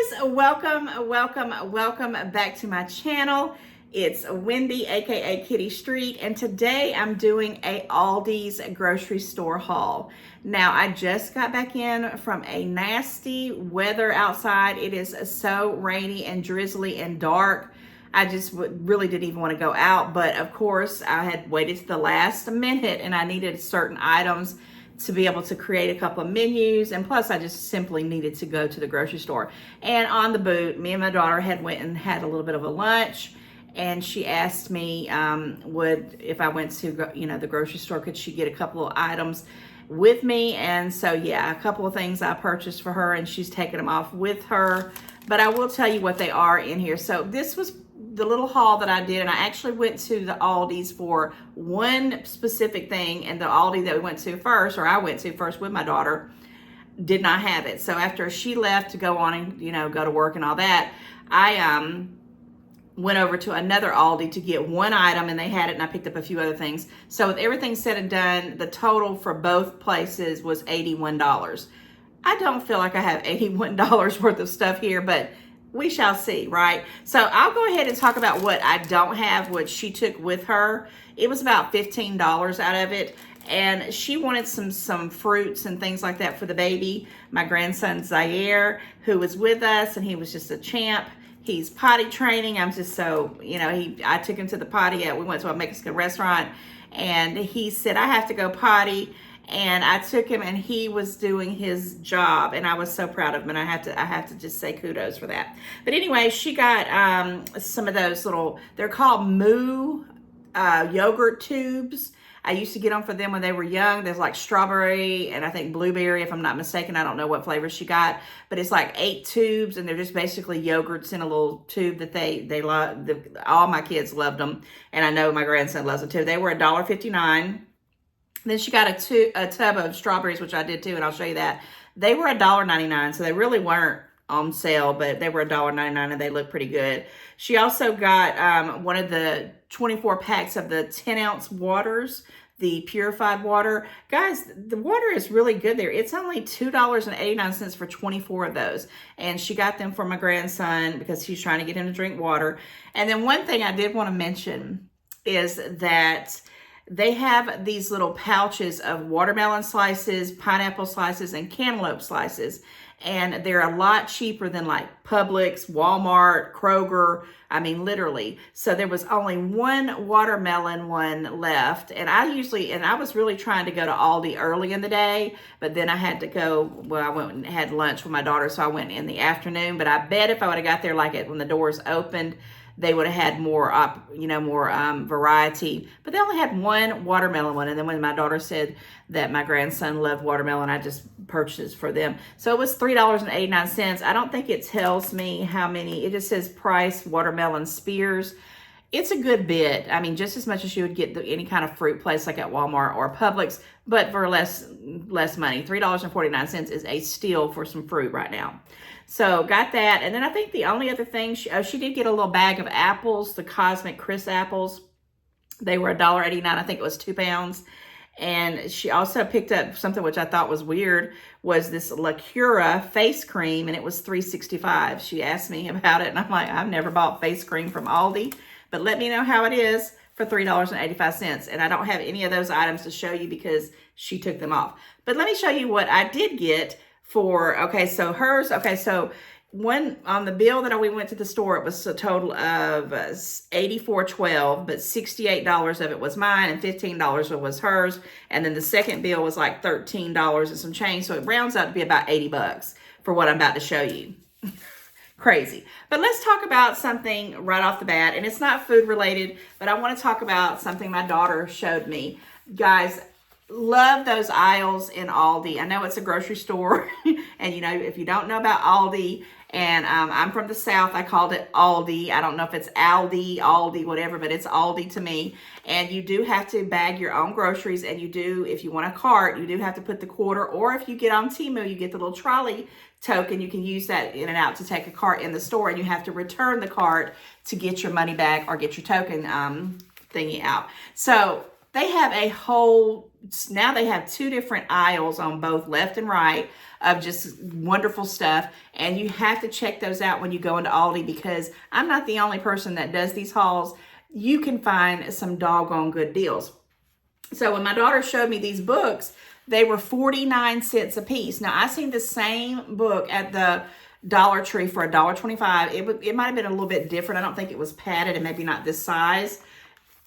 guys, welcome back to my channel. It's Wendy, aka Kitty Street, and today I'm doing a Aldi's grocery store haul. Now, I just got back in from a nasty weather outside. It is so rainy and drizzly and dark. I just really didn't even want to go out, but of course I had waited to the last minute and I needed certain items to be able to create a couple of menus, and plus I just simply needed to go to the grocery store. And on the boot, me and my daughter had went and had a little bit of a lunch, and she asked me if I went to the grocery store, could she get a couple of items with me. And so yeah, a couple of things I purchased for her and she's taking them off with her, but I will tell you what they are in here. So this was the little haul that I did, and I actually went to the Aldi's for one specific thing, and the Aldi that we went to first, or I went to first with my daughter, did not have it. So after she left to go on and go to work and all that, I went over to another Aldi to get one item, and they had it, and I picked up a few other things. So with everything said and done, the total for both places was $81. I don't feel like I have $81 worth of stuff here, but we shall see, right? So I'll go ahead and talk about what I don't have, what she took with her. It was about $15 out of it. And she wanted some fruits and things like that for the baby. My grandson Zaire, who was with us, and he was just a champ. He's potty training. I'm just so, I took him to the potty. We went to a Mexican restaurant, and he said, I have to go potty. And I took him, and he was doing his job, and I was so proud of him, and I have to just say kudos for that. But anyway, she got some of those little, they're called Moo yogurt tubes. I used to get them for them when they were young. There's like strawberry and I think blueberry, if I'm not mistaken. I don't know what flavor she got, but it's like 8 tubes, and they're just basically yogurts in a little tube that they love. All my kids loved them, and I know my grandson loves them too. They were $1.59. Then she got a tub of strawberries, which I did too, and I'll show you that. They were $1.99, so they really weren't on sale, but they were $1.99, and they look pretty good. She also got one of the 24 packs of the 10-ounce waters, the purified water. Guys, the water is really good there. It's only $2.89 for 24 of those, and she got them for my grandson because he's trying to get him to drink water. And then one thing I did want to mention is that they have these little pouches of watermelon slices, pineapple slices, and cantaloupe slices. And they're a lot cheaper than like Publix, Walmart, Kroger. I mean, literally. So there was only one watermelon one left. And I was really trying to go to Aldi early in the day, but then I had to go, I went and had lunch with my daughter, so I went in the afternoon. But I bet if I would have got there when the doors opened, they would have had more variety. But they only had one watermelon one. And then when my daughter said that my grandson loved watermelon, I just purchased for them. So it was $3.89. I don't think it tells me how many. It just says price watermelon spears. It's a good bit. I mean, just as much as you would get any kind of fruit place like at Walmart or Publix, but for less money. $3.49 is a steal for some fruit right now. So got that. And then I think the only other thing, she did get a little bag of apples, the Cosmic Crisp apples. They were $1.89. I think it was 2 pounds. And she also picked up something which I thought was weird, was this La Cura face cream, and it was $3.65. She asked me about it, and I'm like, I've never bought face cream from Aldi, but let me know how it is for $3.85. And I don't have any of those items to show you because she took them off. But let me show you what I did get for, so one on the bill that we went to the store, it was a total of $84.12, but $68 of it was mine and $15 was hers. And then the second bill was like $13 and some change. So it rounds out to be about 80 bucks for what I'm about to show you. Crazy. But let's talk about something right off the bat, and it's not food related, but I want to talk about something my daughter showed me. Guys, love those aisles in Aldi. I know it's a grocery store, and if you don't know about Aldi, and I'm from the South, I called it Aldi. I don't know if it's Aldi, whatever, but it's Aldi to me. And you do have to bag your own groceries, and if you want a cart, you do have to put the quarter, or if you get on Temu, you get the little trolley token. You can use that in and out to take a cart in the store, and you have to return the cart to get your money back or get your token thingy out. So they have a whole now they have two different aisles on both left and right of just wonderful stuff. And you have to check those out when you go into Aldi, because I'm not the only person that does these hauls. You can find some doggone good deals. So when my daughter showed me these books, they were 49 cents a piece. Now, I seen the same book at the Dollar Tree for $1.25. It might have been a little bit different. I don't think it was padded and maybe not this size.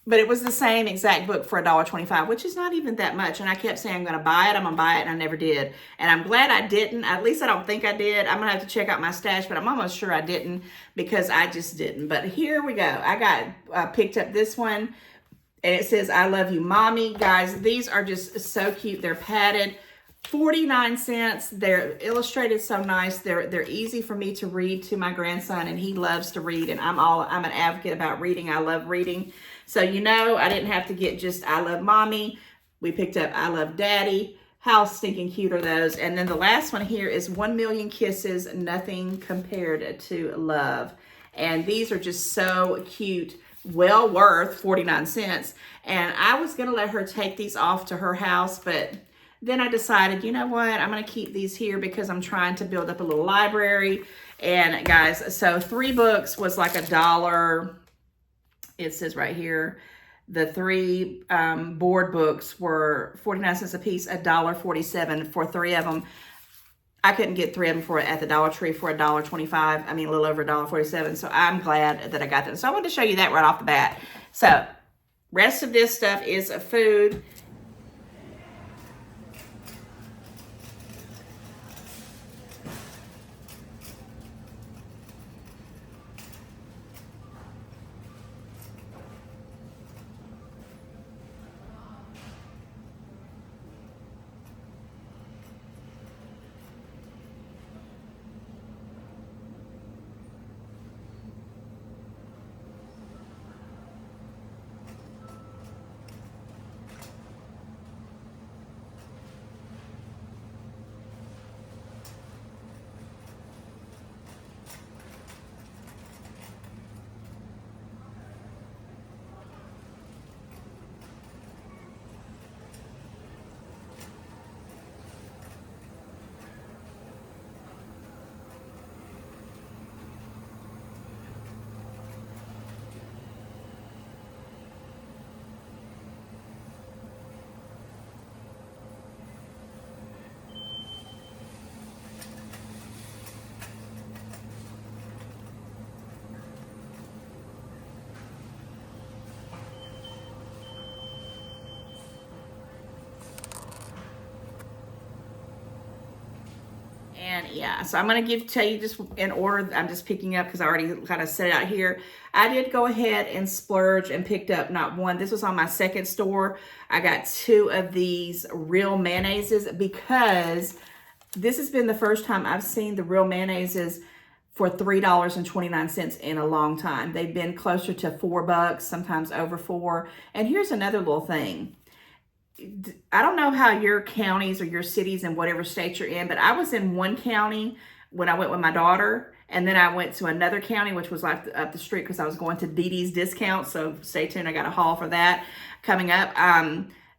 But it was the same exact book for $1.25, which is not even that much. And I kept saying, I'm going to buy it, and I never did. And I'm glad I didn't. At least I don't think I did. I'm going to have to check out my stash, but I'm almost sure I didn't, because I just didn't. But here we go. I picked up this one, and it says, I love you, mommy. Guys, these are just so cute. They're padded. 49 cents. They're illustrated so nice. They're easy for me to read to my grandson, and he loves to read, and I'm an advocate about reading. I love reading. So, I didn't have to get just I love mommy. We picked up I love daddy. How stinking cute are those? And then the last one here is 1 Million Kisses, Nothing Compared to Love. And these are just so cute. Well worth 49 cents. And I was going to let her take these off to her house, but then I decided, you know what? I'm going to keep these here because I'm trying to build up a little library. And guys, so 3 books was like $1. It says right here, the 3 board books were 49 cents a piece, $1.47 for 3 of them. I couldn't get 3 of them at the Dollar Tree for $1.25. I mean, a little over $1.47. So I'm glad that I got them. So I wanted to show you that right off the bat. So rest of this stuff is food. And yeah, so I'm going to tell you just in order. I'm just picking up because I already kind of set it out here. I did go ahead and splurge and picked up not one. This was on my second store. I got 2 of these real mayonnaises because this has been the first time I've seen the real mayonnaises for $3.29 in a long time. They've been closer to $4, sometimes over 4. And here's another little thing. I don't know how your counties or your cities in whatever state you're in, but I was in one county when I went with my daughter, and then I went to another county, which was like up the street because I was going to Dee Dee's Discount. So stay tuned. I got a haul for that coming up.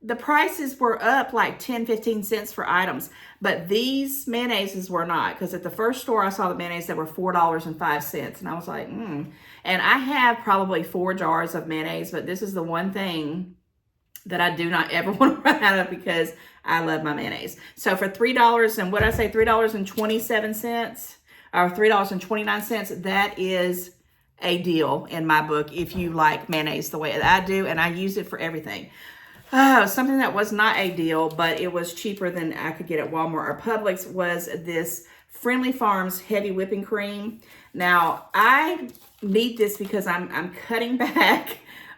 The prices were up like 10, 15 cents for items, but these mayonnaises were not, because at the first store I saw the mayonnaise that were $4.05, and I was like, And I have probably 4 jars of mayonnaise, but this is the one thing that I do not ever want to run out of because I love my mayonnaise. So for $3 and what I say, $3.27 or $3.29, that is a deal in my book if you like mayonnaise the way I do, and I use it for everything. Something that was not a deal, but it was cheaper than I could get at Walmart or Publix, was this Friendly Farms heavy whipping cream. Now, I need this because I'm cutting back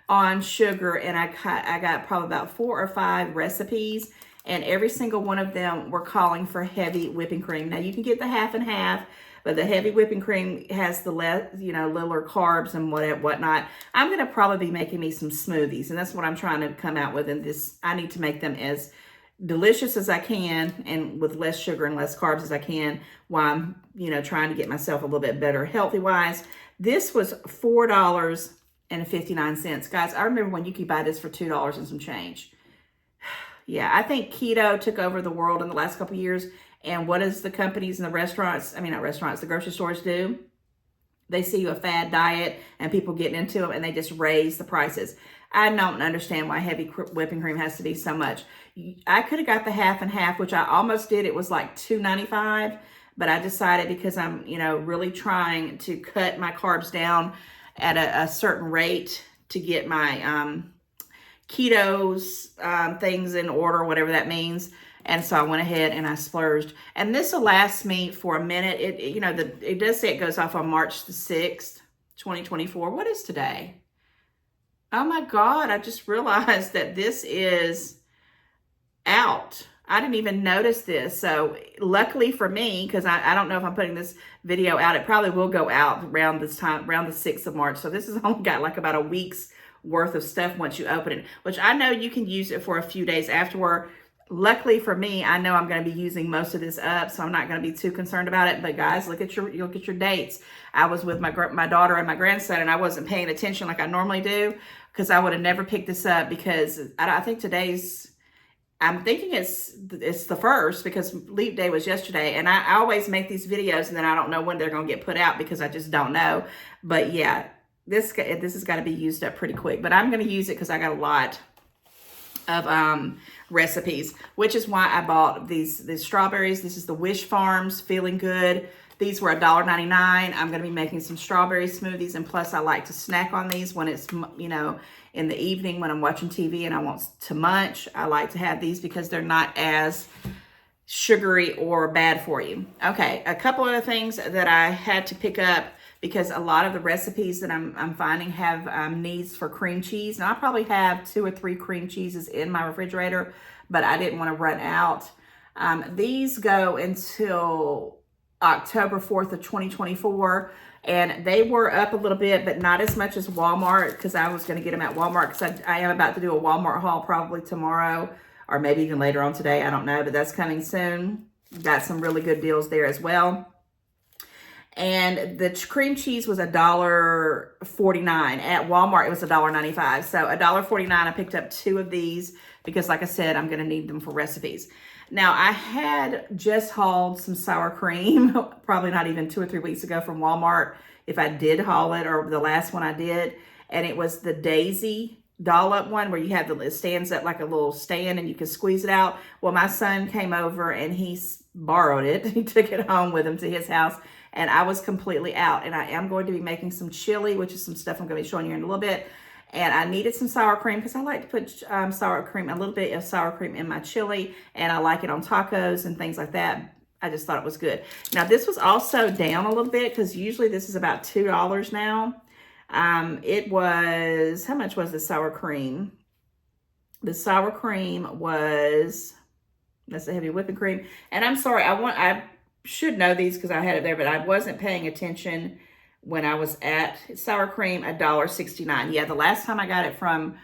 on sugar, and I got probably about 4 or 5 recipes, and every single one of them were calling for heavy whipping cream. Now you can get the half and half, but the heavy whipping cream has the littler carbs and whatnot. I'm gonna probably be making me some smoothies, and that's what I'm trying to come out with. And I need to make them as delicious as I can and with less sugar and less carbs as I can, while I'm trying to get myself a little bit better healthy wise. This was $4.59. Guys, I remember when you could buy this for $2 and some change. Yeah, I think keto took over the world in the last couple of years. And what does the companies and the restaurants, I mean, not restaurants, the grocery stores do? They see a fad diet and people getting into them and they just raise the prices. I don't understand why heavy whipping cream has to be so much. I could have got the half and half, which I almost did. It was like $2.95, but I decided because I'm, really trying to cut my carbs down at a certain rate to get my ketos things in order, whatever that means. And so I went ahead and I splurged. And this will last me for a minute. It does say it goes off on March the 6th, 2024. What is today? Oh my God, I just realized that this is out. I didn't even notice this. So luckily for me, because I don't know if I'm putting this video out, it probably will go out around this time, around the 6th of March. So this has only got like about a week's worth of stuff once you open it, which I know you can use it for a few days afterward. Luckily for me, I know I'm going to be using most of this up, so I'm not going to be too concerned about it. But guys, look at your dates. I was with my daughter and my grandson, and I wasn't paying attention like I normally do, because I would have never picked this up, because I think I'm thinking it's the first, because Leap Day was yesterday, and I always make these videos and then I don't know when they're going to get put out because I just don't know. But yeah, this has got to be used up pretty quick, but I'm going to use it because I got a lot of recipes, which is why I bought these strawberries. This is the Wish Farms Feeling Good. These were $1.99. I'm going to be making some strawberry smoothies, and plus I like to snack on these when it's, in the evening when I'm watching TV and I want to munch. I like to have these because they're not as sugary or bad for you. Okay, a couple of things that I had to pick up, because a lot of the recipes that I'm finding have needs for cream cheese. Now I probably have 2 or 3 cream cheeses in my refrigerator, but I didn't want to run out. These go until October 4th of 2024, and they were up a little bit, but not as much as Walmart, because I was going to get them at Walmart, because I am about to do a Walmart haul probably tomorrow, or maybe even later on today. I don't know, but that's coming soon. Got some really good deals there as well. And the cream cheese was $1.49. At Walmart, it was $1.95. So $1.49, I picked up 2 of these because, like I said, I'm going to need them for recipes. Now, I had just hauled some sour cream, probably not even 2 or 3 weeks ago from Walmart, if I did haul it, or the last one I did. And it was the Daisy dollop one, where you have it stands up like a little stand and you can squeeze it out. Well, my son came over and he borrowed it. He took it home with him to his house, and I was completely out. And I am going to be making some chili, which is some stuff I'm going to be showing you in a little bit. And I needed some sour cream because I like to put a little bit of sour cream in my chili, and I like it on tacos and things like that. I just thought it was good. Now, this was also down a little bit, because usually this is about $2 now. It was, how much was the sour cream? The sour cream was, that's a heavy whipping cream. And I'm sorry, I should know these because I had it there, but I wasn't paying attention when I was at sour cream, $1.69. Yeah, the last time I got it from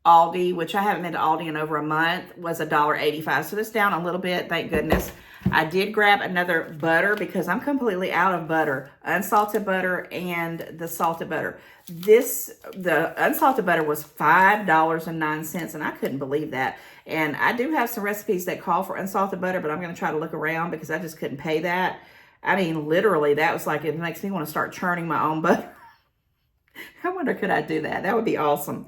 Aldi, which I haven't been to Aldi in over a month, was $1.85. So it's down a little bit, thank goodness. I did grab another butter because I'm completely out of butter, unsalted butter and the salted butter. The unsalted butter was $5.09, and I couldn't believe that. And I do have some recipes that call for unsalted butter, but I'm going to try to look around because I just couldn't pay that. I mean, literally, that was like, it makes me want to start churning my own butter. I wonder, could I do that? That would be awesome.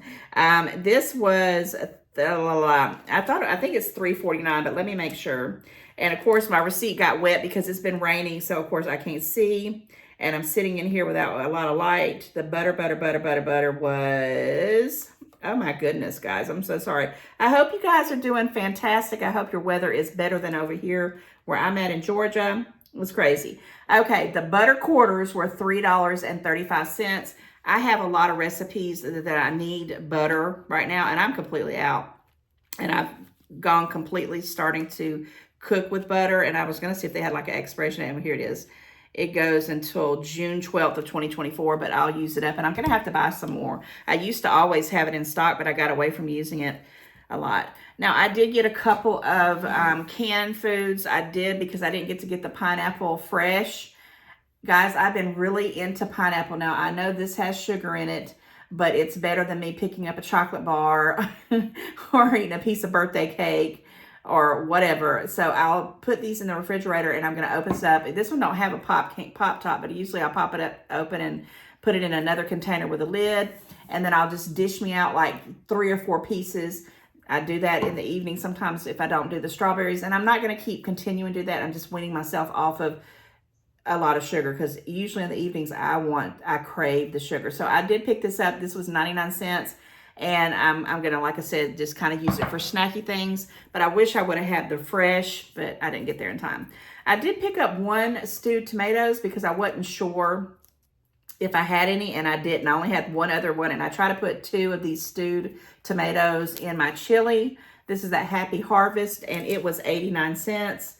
This was, I think it's $3.49, but let me make sure. And of course, my receipt got wet because it's been raining, so of course I can't see. And I'm sitting in here without a lot of light. The butter was, oh my goodness, guys, I'm so sorry. I hope you guys are doing fantastic. I hope your weather is better than over here where I'm at in Georgia. It was crazy. Okay, the butter quarters were $3.35. I have a lot of recipes that I need butter right now, and I'm completely out. And I've gone completely starting to cook with butter, and I was going to see if they had like an expiration date. Here it is. It goes until June 12th of 2024, but I'll use it up, and I'm going to have to buy some more. I used to always have it in stock, but I got away from using it a lot. Now, I did get a couple of canned foods. I did because I didn't get to get the pineapple fresh. Guys, I've been really into pineapple. Now, I know this has sugar in it, but it's better than me picking up a chocolate bar or eating a piece of birthday cake or whatever. So I'll put these in the refrigerator, and I'm going to open this up. This one don't have a pop top, but usually I'll pop it up, open, and put it in another container with a lid. And then I'll just dish me out like 3 or 4 pieces. I do that in the evening sometimes if I don't do the strawberries. And I'm not going to keep continuing to do that. I'm just weaning myself off of a lot of sugar, because usually in the evenings I crave the sugar. So I did pick this up. This was 99 cents. And I'm going to, like I said, just kind of use it for snacky things. But I wish I would have had the fresh, but I didn't get there in time. I did pick up 1 stewed tomatoes because I wasn't sure if I had any, and I didn't. I only had 1 other one, and I try to put 2 of these stewed tomatoes in my chili. This is that Happy Harvest, and it was 89 cents.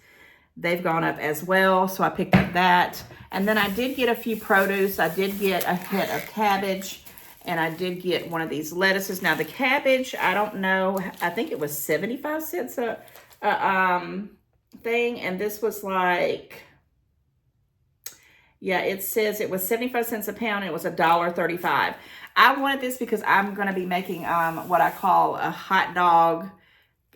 They've gone up as well, so I picked up that. And then I did get a few produce. I did get a head of cabbage, and I did get one of these lettuces. Now the cabbage, I don't know, I think it was 75 cents a thing, and this was like, yeah, it says it was 75 cents a pound, and it was $1.35. I wanted this because I'm going to be making what I call a hot dog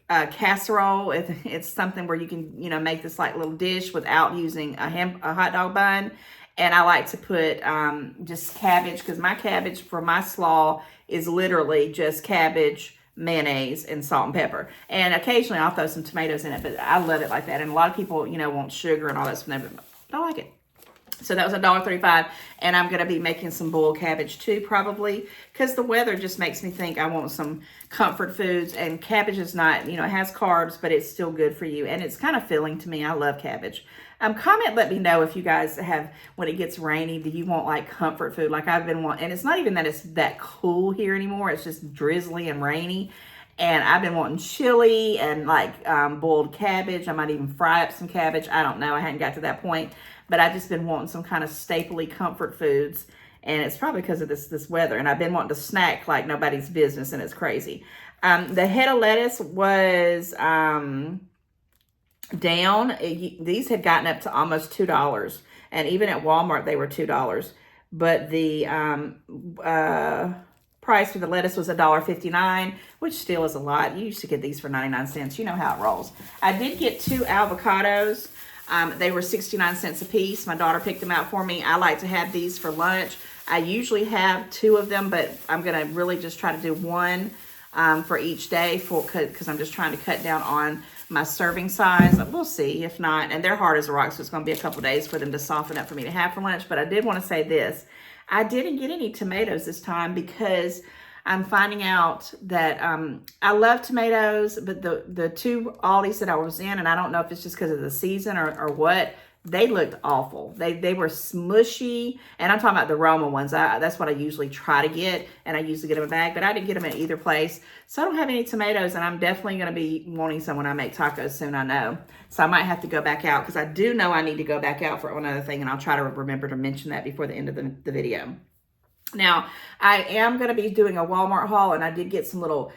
casserole. It's something where you can, you know, make this like little dish without using a hot dog bun. And I like to put just cabbage, because my cabbage for my slaw is literally just cabbage, mayonnaise, and salt and pepper. And occasionally I'll throw some tomatoes in it, but I love it like that. And a lot of people, you know, want sugar and all that stuff. I like it. So that was $1.35, and I'm going to be making some boiled cabbage too, probably, because the weather just makes me think I want some comfort foods, and cabbage is not, you know, it has carbs, but it's still good for you, and it's kind of filling to me. I love cabbage. Comment, let me know if you guys have, when it gets rainy, do you want like comfort food like I've been wanting? And it's not even that it's that cool here anymore. It's just drizzly and rainy. And I've been wanting chili and like boiled cabbage. I might even fry up some cabbage. I don't know. I hadn't got to that point. But I've just been wanting some kind of stapley comfort foods. And it's probably because of this weather. And I've been wanting to snack like nobody's business, and it's crazy. The head of lettuce was down. These had gotten up to almost $2. And even at Walmart, they were $2. But the price for the lettuce was $1.59, which still is a lot. You used to get these for 99 cents. You know how it rolls. I did get 2 avocados. They were 69 cents a piece. My daughter picked them out for me. I like to have these for lunch. I usually have 2 of them, but I'm going to really just try to do 1 for each day because I'm just trying to cut down on my serving size. We'll see if not. And they're hard as a rock, so it's going to be a couple days for them to soften up for me to have for lunch. But I did want to say this. I didn't get any tomatoes this time because I'm finding out that I love tomatoes, but the 2 Aldis that I was in, and I don't know if it's just because of the season or what, they looked awful. They were smushy, and I'm talking about the Roma ones. That's what I usually try to get, and I usually get them in a bag, but I didn't get them at either place. So I don't have any tomatoes, and I'm definitely going to be wanting some when I make tacos soon, I know. So I might have to go back out, because I do know I need to go back out for another thing, and I'll try to remember to mention that before the end of the video. Now, I am going to be doing a Walmart haul, and I did get some little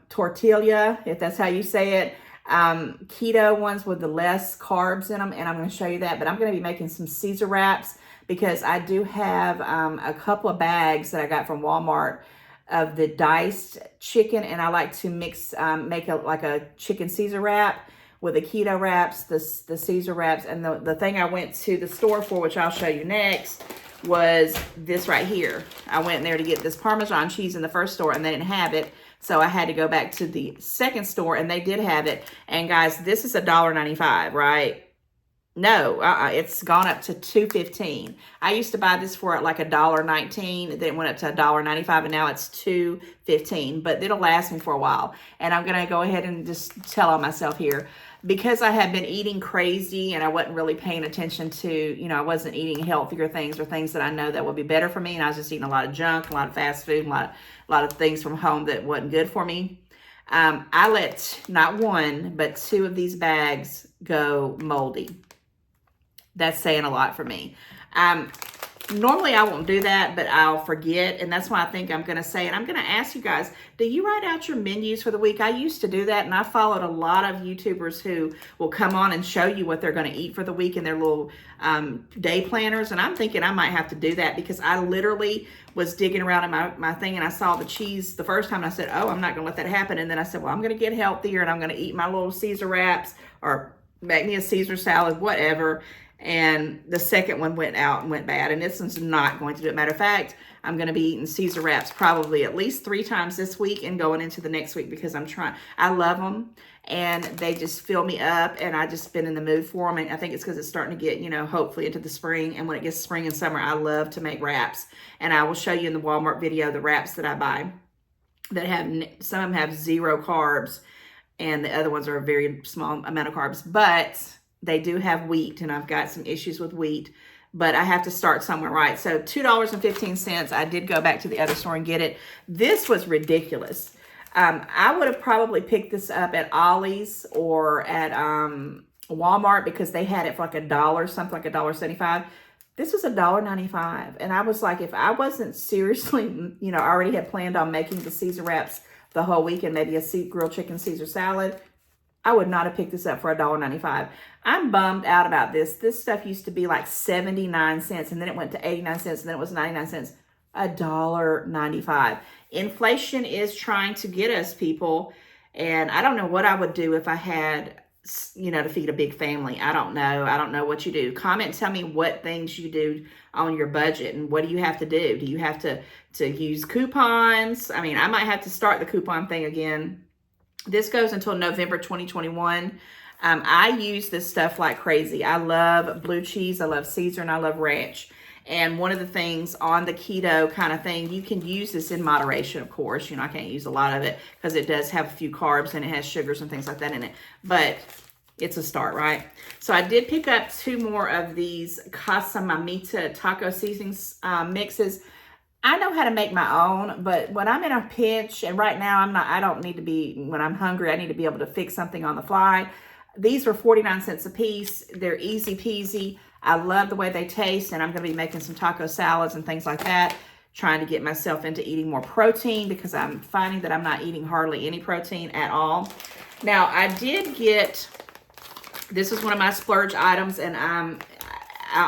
tortilla, if that's how you say it, keto ones with the less carbs in them, and I'm going to show you that. But I'm going to be making some Caesar wraps because I do have a couple of bags that I got from Walmart of the diced chicken, and I like to mix, make like a chicken Caesar wrap with the keto wraps, the Caesar wraps, and the thing I went to the store for, which I'll show you next, was this right here. I went in there to get this Parmesan cheese in the first store, and they didn't have it. So I had to go back to the second store, and they did have it. And guys, this is $1.95, right? No, it's gone up to $2.15. I used to buy this for like $1.19. Then it went up to $1.95, and now it's $2.15. But it'll last me for a while. And I'm going to go ahead and just tell on myself here. Because I had been eating crazy and I wasn't really paying attention to, you know, I wasn't eating healthier things or things that I know that would be better for me. And I was just eating a lot of junk, a lot of fast food, a lot of things from home that wasn't good for me. I let not 1, but 2 of these bags go moldy. That's saying a lot for me. Normally I won't do that, but I'll forget, and that's why I think I'm going to say, and I'm going to ask you guys, do you write out your menus for the week? I used to do that, and I followed a lot of YouTubers who will come on and show you what they're going to eat for the week in their little day planners, and I'm thinking I might have to do that because I literally was digging around in my thing, and I saw the cheese the first time, and I said, oh, I'm not going to let that happen, and then I said, well, I'm going to get healthier, and I'm going to eat my little Caesar wraps or make me a Caesar salad, whatever. And the second one went out and went bad, and this one's not going to do it. Matter of fact, I'm going to be eating Caesar wraps probably at least 3 times this week and going into the next week because I love them, and they just fill me up, and I just been in the mood for them, and I think it's because it's starting to get, you know, hopefully into the spring, and when it gets spring and summer, I love to make wraps, and I will show you in the Walmart video the wraps that I buy that have, some of them have 0 carbs, and the other ones are a very small amount of carbs, but they do have wheat, and I've got some issues with wheat, but I have to start somewhere, right? So $2.15, I did go back to the other store and get it. This was ridiculous. I would have probably picked this up at Ollie's or at Walmart because they had it for like $1, something like $1.75. This was $1.95. And I was like, if I wasn't seriously, you know, already had planned on making the Caesar wraps the whole week and maybe a grilled chicken Caesar salad, I would not have picked this up for $1.95. I'm bummed out about this. This stuff used to be like 79 cents, and then it went to 89 cents, and then it was 99 cents. $1.95. Inflation is trying to get us, people, and I don't know what I would do if I had, you know, to feed a big family. I don't know. I don't know what you do. Comment, tell me what things you do on your budget, and what do you have to do? Do you have to use coupons? I mean, I might have to start the coupon thing again. This goes until November 2021. I use this stuff like crazy. I love blue cheese, I love Caesar, and I love ranch. And one of the things on the keto kind of thing, you can use this in moderation, of course. You know, I can't use a lot of it because it does have a few carbs and it has sugars and things like that in it. But it's a start, right? So I did pick up 2 more of these Casa Mamita taco seasonings mixes. I know how to make my own, but when I'm in a pinch, and right now I don't need to be, when I'm hungry, I need to be able to fix something on the fly. These were 49 cents a piece. They're easy peasy. I love the way they taste, and I'm going to be making some taco salads and things like that, trying to get myself into eating more protein because I'm finding that I'm not eating hardly any protein at all. Now, I did get, this is one of my splurge items, and I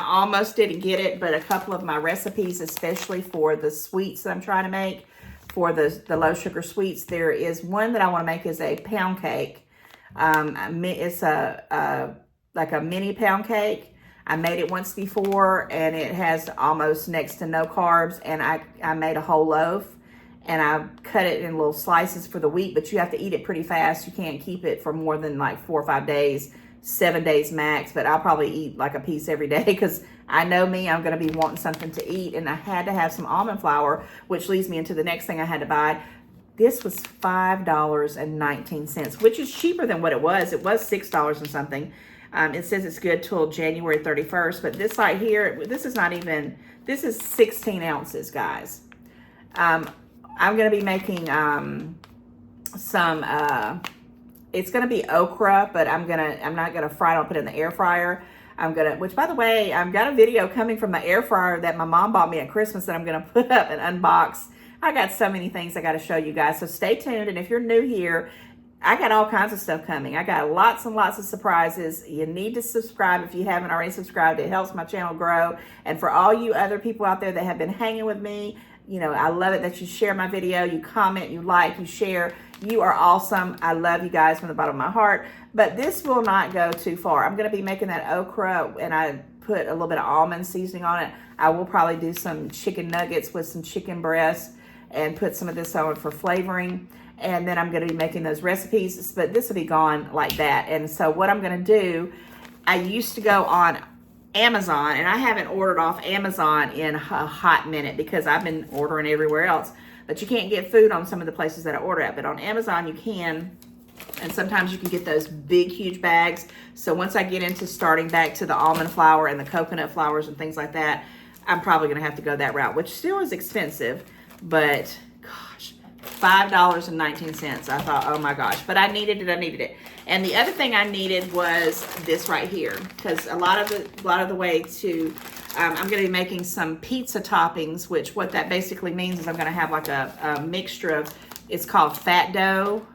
almost didn't get it, but a couple of my recipes, especially for the sweets that I'm trying to make, for the low sugar sweets, there is one that I want to make is a pound cake. It's like a mini pound cake. I made it once before, and it has almost next to no carbs, and I made a whole loaf, and I cut it in little slices for the week, but you have to eat it pretty fast. You can't keep it for more than like 4 or 5 days. 7 days max, but I'll probably eat like a piece every day because I know me, I'm going to be wanting something to eat, and I had to have some almond flour, which leads me into the next thing I had to buy. This was $5.19, which is cheaper than what it was. It was $6 and something. It says it's good till January 31st, but this right here, this is not even, this is 16 ounces, guys. I'm going to be making some, it's going to be okra, but I'm not going to fry it. I'll put it in the air fryer. Which by the way, I've got a video coming from the air fryer that my mom bought me at Christmas that I'm going to put up and unbox. I got so many things I got to show you guys. So stay tuned. And if you're new here, I got all kinds of stuff coming. I got lots and lots of surprises. You need to subscribe if you haven't already subscribed. It helps my channel grow. And for all you other people out there that have been hanging with me, you know, I love it that you share my video, you comment, you like, you share. You are awesome. I love you guys from the bottom of my heart. But this will not go too far. I'm going to be making that okra, and I put a little bit of almond seasoning on it. I will probably do some chicken nuggets with some chicken breast and put some of this on for flavoring. And then I'm going to be making those recipes, but this will be gone like that. And so what I'm going to do, I used to go on Amazon, and I haven't ordered off Amazon in a hot minute because I've been ordering everywhere else. But you can't get food on some of the places that I order at. But on Amazon, you can. And sometimes you can get those big, huge bags. So once I get into starting back to the almond flour and the coconut flours and things like that, I'm probably going to have to go that route, which still is expensive. But gosh, $5.19. I thought, oh my gosh, but I needed it. And the other thing I needed was this right here, because a lot of the way to, I'm going to be making some pizza toppings, which what that basically means is I'm going to have like a mixture of, it's called fat dough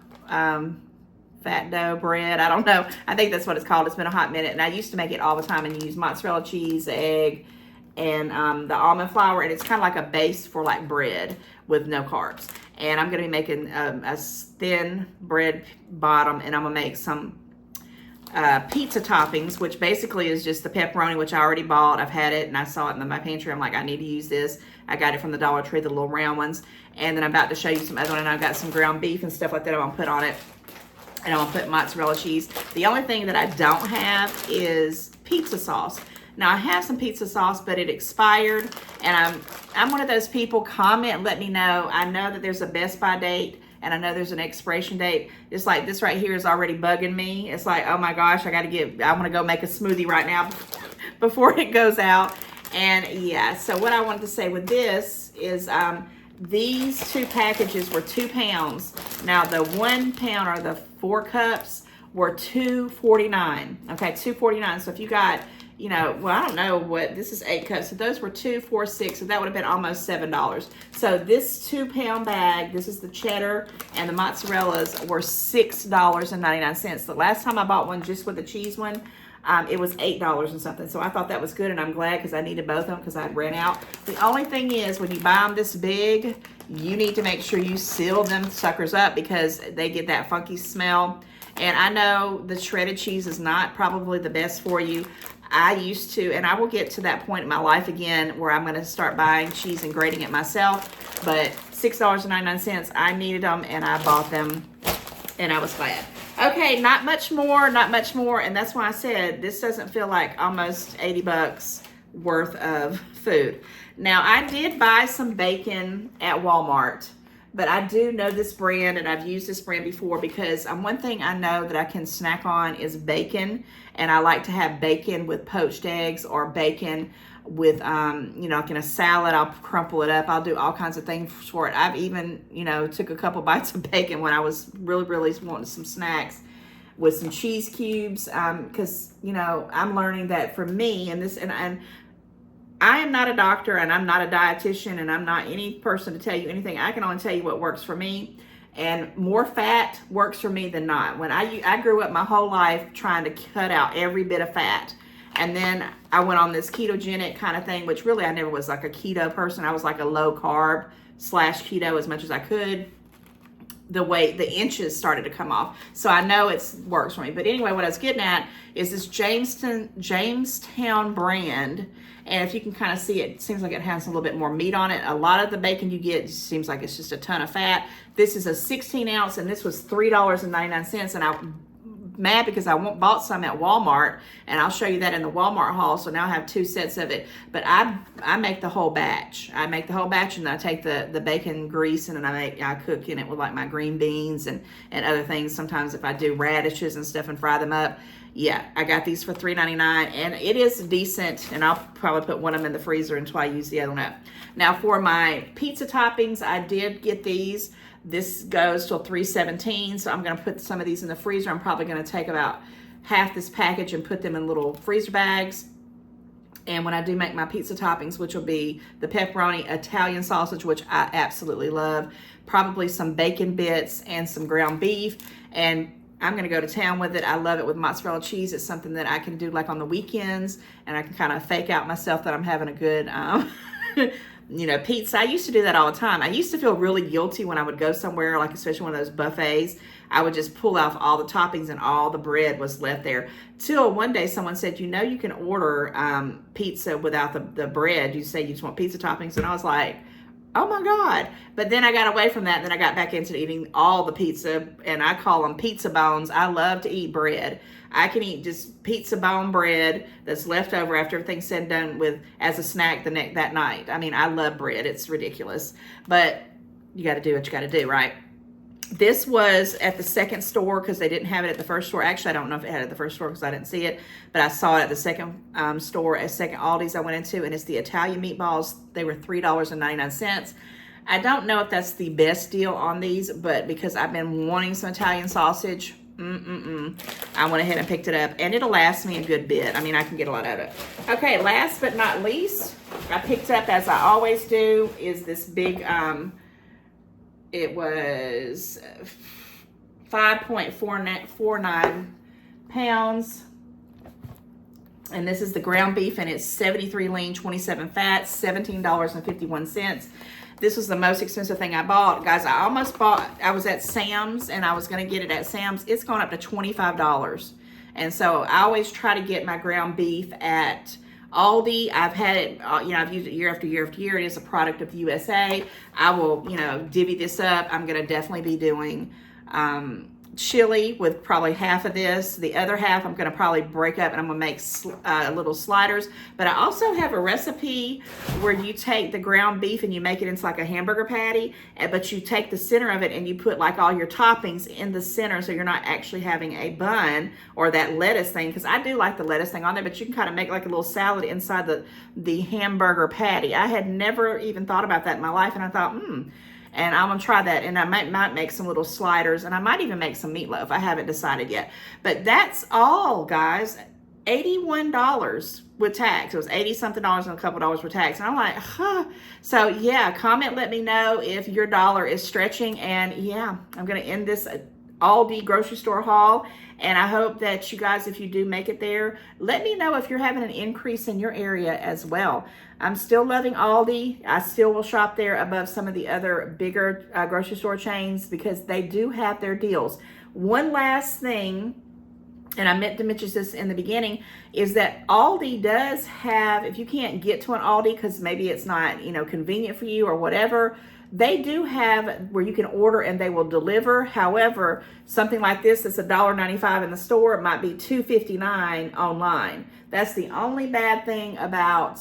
bread. I don't know. I think that's what it's called. It's been a hot minute, and I used to make it all the time and use mozzarella cheese, egg, and the almond flour, and it's kind of like a base for like bread with no carbs. And I'm going to be making a thin bread bottom, and I'm going to make some pizza toppings, which basically is just the pepperoni, which I already bought. I've had it, and I saw it in my pantry. I'm like, I need to use this. I got it from the Dollar Tree, the little round ones. And then I'm about to show you some other one, and I've got some ground beef and stuff like that I'm going to put on it. And I'm going to put mozzarella cheese. The only thing that I don't have is pizza sauce. Now, I have some pizza sauce, but it expired, and I'm one of those people. Comment, let me know. I know that there's a best by date, and I know there's an expiration date. Just like this right here is already bugging me. It's like, oh my gosh, I want to go make a smoothie right now before it goes out. And yeah, so what I wanted to say with this is these two packages were 2 pounds. Now, the 1 pound or the 4 cups were $2.49. Okay, $2.49. So if you got, you know, well, I don't know what, this is 8 cups. So those were 2, 4, 6. So that would have been almost $7. So this 2 pound bag, this is the cheddar and the mozzarellas, were $6.99. The last time I bought one just with the cheese one, it was $8 and something. So I thought that was good, and I'm glad because I needed both of them because I'd ran out. The only thing is, when you buy them this big, you need to make sure you seal them suckers up because they get that funky smell. And I know the shredded cheese is not probably the best for you. I used to, and I will get to that point in my life again where I'm going to start buying cheese and grating it myself. But $6.99, I needed them, and I bought them, and I was glad. Okay, not much more, and that's why I said this doesn't feel like almost 80 bucks worth of food. Now, I did buy some bacon at Walmart, but I do know this brand, and I've used this brand before because one thing I know that I can snack on is bacon, and I like to have bacon with poached eggs or bacon with, you know, like in a salad. I'll crumple it up. I'll do all kinds of things for it. I've even, you know, took a couple bites of bacon when I was really wanting some snacks with some cheese cubes, because, you know, I'm learning that for me, and I am not a doctor, and I'm not a dietitian, and I'm not any person to tell you anything. I can only tell you what works for me, and more fat works for me than not. When I grew up my whole life trying to cut out every bit of fat. And then I went on this ketogenic kind of thing, which really I never was like a keto person. I was like a low carb / keto as much as I could. The inches started to come off. So I know it works for me. But anyway, what I was getting at is this Jamestown brand. And if you can kind of see it, seems like it has a little bit more meat on it. A lot of the bacon you get seems like it's just a ton of fat. This is a 16 ounce, and this was $3.99. And I'm mad because I bought some at Walmart, and I'll show you that in the Walmart haul. So now I have 2 sets of it, but I make the whole batch. I make the whole batch, and I take the bacon grease, and then I cook in it with like my green beans and other things. Sometimes if I do radishes and stuff and fry them up. Yeah, I got these for $3.99, and it is decent, and I'll probably put one of them in the freezer until I use the other one up. Now, for my pizza toppings, I did get these. This goes till $3.17, so I'm going to put some of these in the freezer. I'm probably going to take about half this package and put them in little freezer bags. And when I do make my pizza toppings, which will be the pepperoni, Italian sausage, which I absolutely love, probably some bacon bits and some ground beef, and I'm going to go to town with it. I love it with mozzarella cheese. It's something that I can do like on the weekends, and I can kind of fake out myself that I'm having a good you know, pizza. I used to do that all the time. I used to feel really guilty when I would go somewhere, like especially one of those buffets. I would just pull off all the toppings and all the bread was left there. Till one day someone said, you know, you can order pizza without the bread. You say you just want pizza toppings. And I was like, oh my God. But then I got away from that, and then I got back into eating all the pizza, and I call them pizza bones. I love to eat bread. I can eat just pizza bone bread that's left over after everything's said and done with as a snack that night. I mean, I love bread. It's ridiculous. But you got to do what you got to do, right? This was at the second store because they didn't have it at the first store. Actually, I don't know if it had it at the first store because I didn't see it, but I saw it at the second store, at second Aldi's I went into, and it's the Italian meatballs. They were $3.99. I don't know if that's the best deal on these, but because I've been wanting some Italian sausage, I went ahead and picked it up, and it'll last me a good bit. I mean, I can get a lot out of it. Okay, last but not least, I picked up, as I always do, is this big, it was 5.49 pounds. And this is the ground beef, and it's 73 lean, 27 fat, $17.51. This was the most expensive thing I bought. Guys, I was at Sam's, and I was going to get it at Sam's. It's gone up to $25. And so I always try to get my ground beef at Aldi. I've had it, I've used it year after year after year. It is a product of the USA. I will, divvy this up. I'm going to definitely be doing chili with probably half of this. The other half I'm going to probably break up, and I'm going to make little sliders. But I also have a recipe where you take the ground beef and you make it into like a hamburger patty, but you take the center of it and you put like all your toppings in the center, so you're not actually having a bun or that lettuce thing, because I do like the lettuce thing on there, but you can kind of make like a little salad inside the hamburger patty. I had never even thought about that in my life, and I thought, and I'm gonna try that, and I might make some little sliders, and I might even make some meatloaf. I haven't decided yet. But that's all, guys. $81 with tax. It was 80 something dollars and a couple dollars with tax. And I'm like, huh. So yeah, comment, let me know if your dollar is stretching. And yeah, I'm gonna end this Aldi grocery store haul. And I hope that you guys, if you do make it there, let me know if you're having an increase in your area as well. I'm still loving Aldi. I still will shop there above some of the other bigger grocery store chains, because they do have their deals. One last thing, and I meant to mention this in the beginning, is that Aldi does have, if you can't get to an Aldi because maybe it's not, convenient for you or whatever, they do have where you can order and they will deliver. However, something like this that's $1.95 in the store, it might be $2.59 online. That's the only bad thing about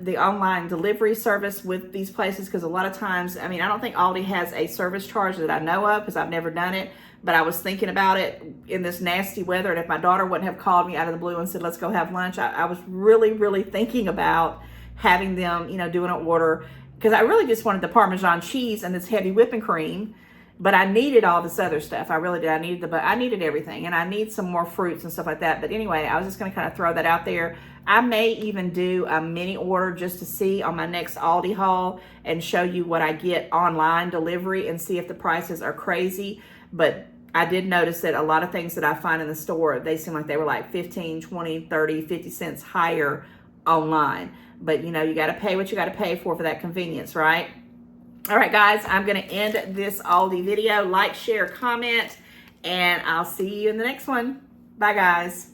the online delivery service with these places, because a lot of times, I don't think Aldi has a service charge that I know of, because I've never done it, but I was thinking about it in this nasty weather, and if my daughter wouldn't have called me out of the blue and said, let's go have lunch, I was really, really thinking about having them, doing an order, because I really just wanted the Parmesan cheese and this heavy whipping cream, but I needed all this other stuff. I really did. I needed everything, and I need some more fruits and stuff like that. But anyway, I was just going to kind of throw that out there. I may even do a mini order just to see on my next Aldi haul and show you what I get online delivery and see if the prices are crazy. But I did notice that a lot of things that I find in the store, they seem like they were like 15, 20, 30, 50 cents higher online. But you got to pay what you got to pay for that convenience, right? All right, guys, I'm going to end this Aldi video. Like, share, comment, and I'll see you in the next one. Bye, guys.